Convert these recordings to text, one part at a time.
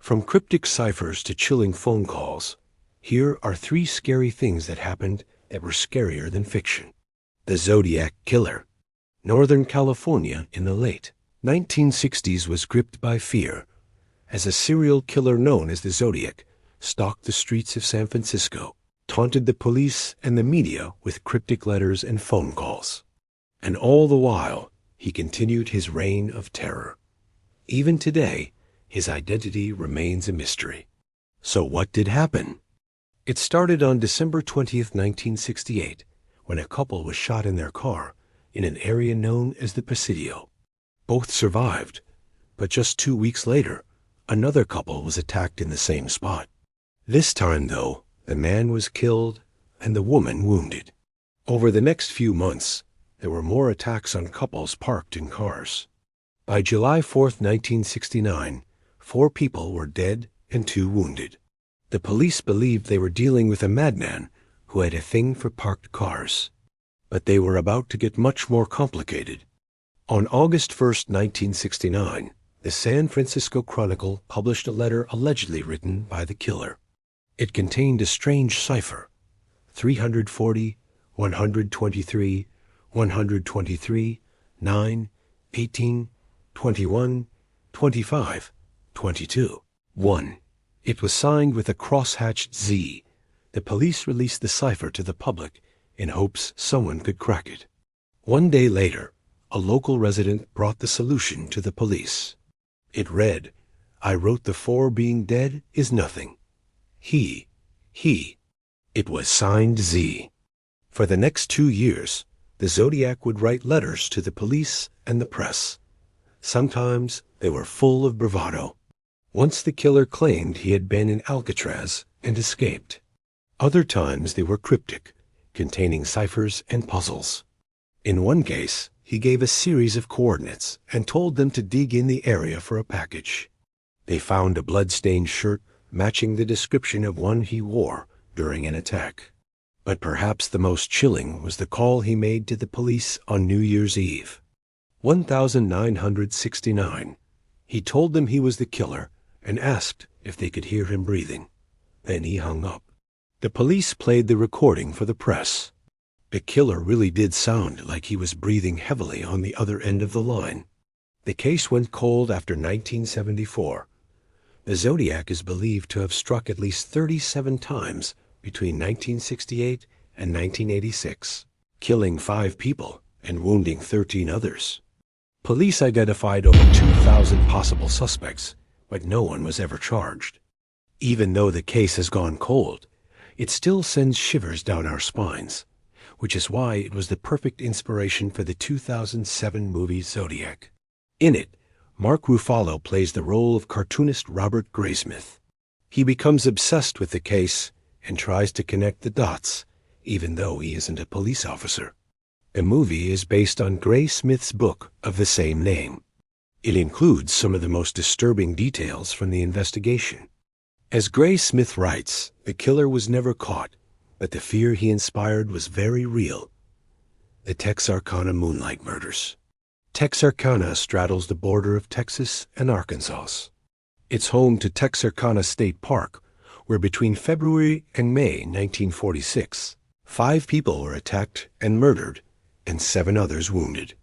From cryptic ciphers to chilling phone calls, here are 3 scary things that happened that were scarier than fiction. The Zodiac Killer. Northern California in the late 1960s was gripped by fear as a serial killer known as the Zodiac stalked the streets of San Francisco, taunted the police and the media with cryptic letters and phone calls. And all the while, he continued his reign of terror. Even today, his identity remains a mystery. So what did happen? It started on December 20th, 1968, when a couple was shot in their car in an area known as the Presidio. Both survived, but just 2 weeks later, another couple was attacked in the same spot. This time, though, the man was killed and the woman wounded. Over the next few months, there were more attacks on couples parked in cars. By July 4th, 1969, 4 people were dead and 2 wounded. The police believed they were dealing with a madman who had a thing for parked cars. But they were about to get much more complicated. On August 1st, 1969, the San Francisco Chronicle published a letter allegedly written by the killer. It contained a strange cipher: 340, 123, 123, 9, 18, 21, 25, 22, 1. It was signed with a crosshatched Z. The police released the cipher to the public in hopes someone could crack it. 1 day later, a local resident brought the solution to the police. It read, "I wrote the 4 being dead is nothing. He. It was signed Z. For the next 2 years, the Zodiac would write letters to the police and the press. Sometimes they were full of bravado. Once the killer claimed he had been in Alcatraz and escaped. Other times they were cryptic, containing ciphers and puzzles. In one case, he gave a series of coordinates and told them to dig in the area for a package. They found a blood-stained shirt matching the description of one he wore during an attack. But perhaps the most chilling was the call he made to the police on New Year's Eve. 1969. He told them he was the killer and asked if they could hear him breathing. Then he hung up. The police played the recording for the press. The killer really did sound like he was breathing heavily on the other end of the line. The case went cold after 1974. The Zodiac is believed to have struck at least 37 times between 1968 and 1986, killing 5 people and wounding 13 others. Police identified over 2,000 possible suspects, but no one was ever charged. Even though the case has gone cold, it still sends shivers down our spines, which is why it was the perfect inspiration for the 2007 movie Zodiac. In it, Mark Ruffalo plays the role of cartoonist Robert Graysmith. He becomes obsessed with the case and tries to connect the dots, even though he isn't a police officer. The movie is based on Graysmith's book of the same name. It includes some of the most disturbing details from the investigation. As Graysmith writes, the killer was never caught, but the fear he inspired was very real. The Texarkana Moonlight Murders. Texarkana straddles the border of Texas and Arkansas. It's home to Texarkana State Park, where between February and May 1946, 5 people were attacked and murdered, and 7 others wounded.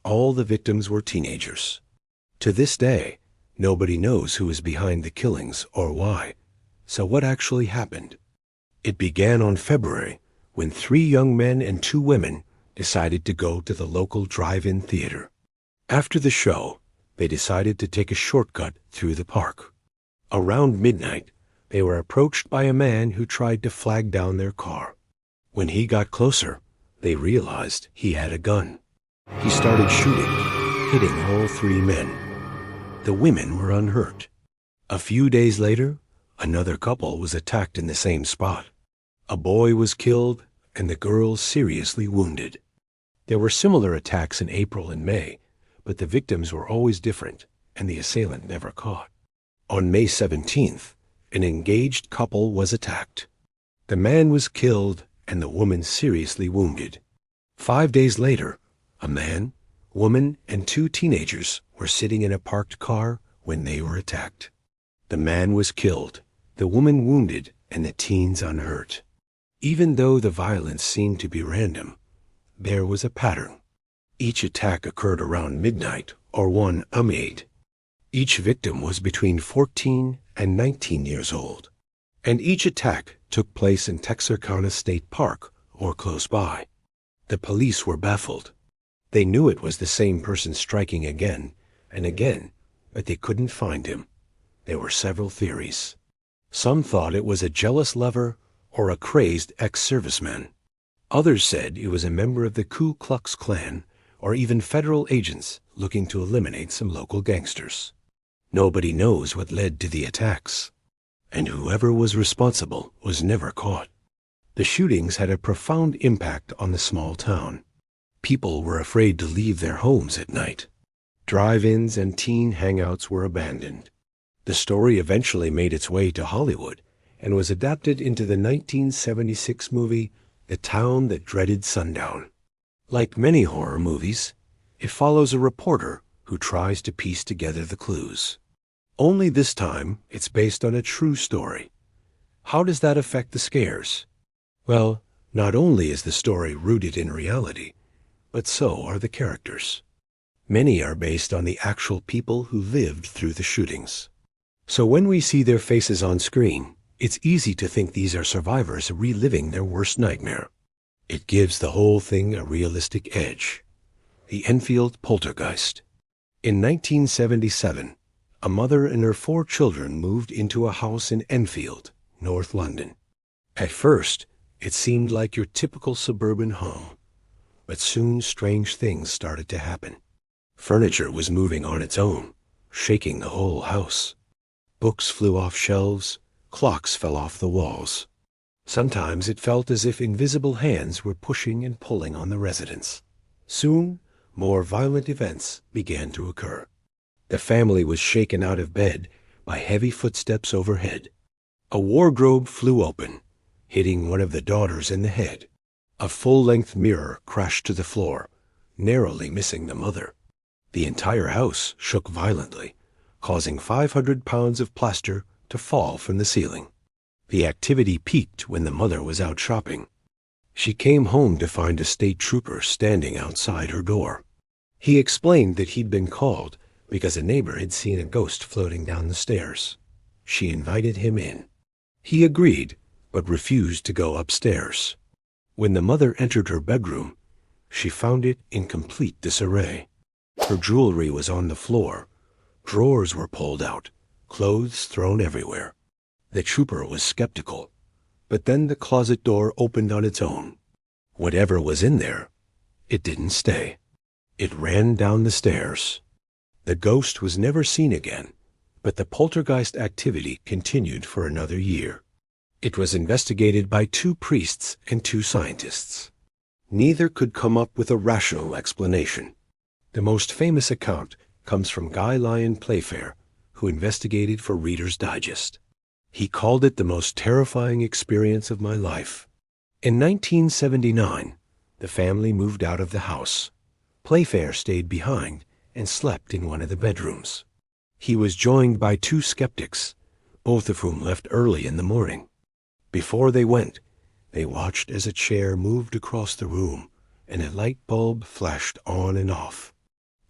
All the victims were teenagers. To this day, nobody knows who is behind the killings or why. So what actually happened? It began on February when 3 young men and 2 women decided to go to the local drive-in theater. After the show, they decided to take a shortcut through the park. Around midnight, they were approached by a man who tried to flag down their car. When he got closer, they realized he had a gun. He started shooting, hitting all 3 men. The women were unhurt. A few days later, another couple was attacked in the same spot. A boy was killed and the girl seriously wounded. There were similar attacks in April and May, but the victims were always different and the assailant never caught. On May 17th, an engaged couple was attacked. The man was killed and the woman seriously wounded. 5 days later, a man, woman, and 2 teenagers were sitting in a parked car when they were attacked. The man was killed, the woman wounded, and the teens unhurt. Even though the violence seemed to be random, there was a pattern. Each attack occurred around midnight or 1 a.m. Each victim was between 14 and 19 years old, and each attack took place in Texarkana State Park or close by. The police were baffled. They knew it was the same person striking again and again, but they couldn't find him. There were several theories. Some thought it was a jealous lover or a crazed ex-serviceman. Others said it was a member of the Ku Klux Klan or even federal agents looking to eliminate some local gangsters. Nobody knows what led to the attacks, and whoever was responsible was never caught. The shootings had a profound impact on the small town. People were afraid to leave their homes at night. Drive-ins and teen hangouts were abandoned. The story eventually made its way to Hollywood and was adapted into the 1976 movie The Town That Dreaded Sundown. Like many horror movies, it follows a reporter who tries to piece together the clues. Only this time, it's based on a true story. How does that affect the scares? Well, not only is the story rooted in reality, but so are the characters. Many are based on the actual people who lived through the shootings. So when we see their faces on screen, it's easy to think these are survivors reliving their worst nightmare. It gives the whole thing a realistic edge. The Enfield Poltergeist. In 1977, a mother and her 4 children moved into a house in Enfield, North London. At first, it seemed like your typical suburban home, but soon strange things started to happen. Furniture was moving on its own, shaking the whole house. Books flew off shelves, clocks fell off the walls. Sometimes it felt as if invisible hands were pushing and pulling on the residents. Soon, more violent events began to occur. The family was shaken out of bed by heavy footsteps overhead. A wardrobe flew open, hitting one of the daughters in the head. A full-length mirror crashed to the floor, narrowly missing the mother. The entire house shook violently, causing 500 pounds of plaster to fall from the ceiling. The activity peaked when the mother was out shopping. She came home to find a state trooper standing outside her door. He explained that he'd been called because a neighbor had seen a ghost floating down the stairs. She invited him in. He agreed, but refused to go upstairs. When the mother entered her bedroom, she found it in complete disarray. Her jewelry was on the floor. Drawers were pulled out, clothes thrown everywhere. The trooper was skeptical, but then the closet door opened on its own. Whatever was in there, it didn't stay. It ran down the stairs. The ghost was never seen again, but the poltergeist activity continued for another year. It was investigated by 2 priests and 2 scientists. Neither could come up with a rational explanation. The most famous account comes from Guy Lyon Playfair, who investigated for Reader's Digest. He called it the most terrifying experience of my life. In 1979, the family moved out of the house. Playfair stayed behind and slept in one of the bedrooms. He was joined by 2 skeptics, both of whom left early in the morning. Before they went, they watched as a chair moved across the room and a light bulb flashed on and off.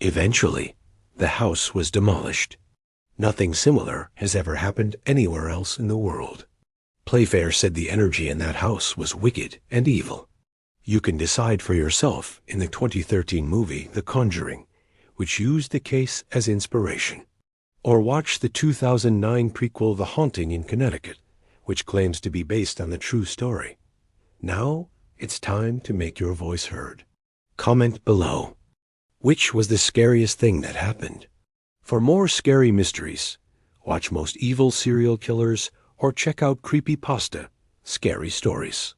Eventually, the house was demolished. Nothing similar has ever happened anywhere else in the world. Playfair said the energy in that house was wicked and evil. You can decide for yourself in the 2013 movie The Conjuring, which used the case as inspiration. Or watch the 2009 prequel The Haunting in Connecticut, which claims to be based on the true story. Now, it's time to make your voice heard. Comment below. Which was the scariest thing that happened? For more scary mysteries, watch Most Evil Serial Killers or check out Creepypasta, Scary Stories.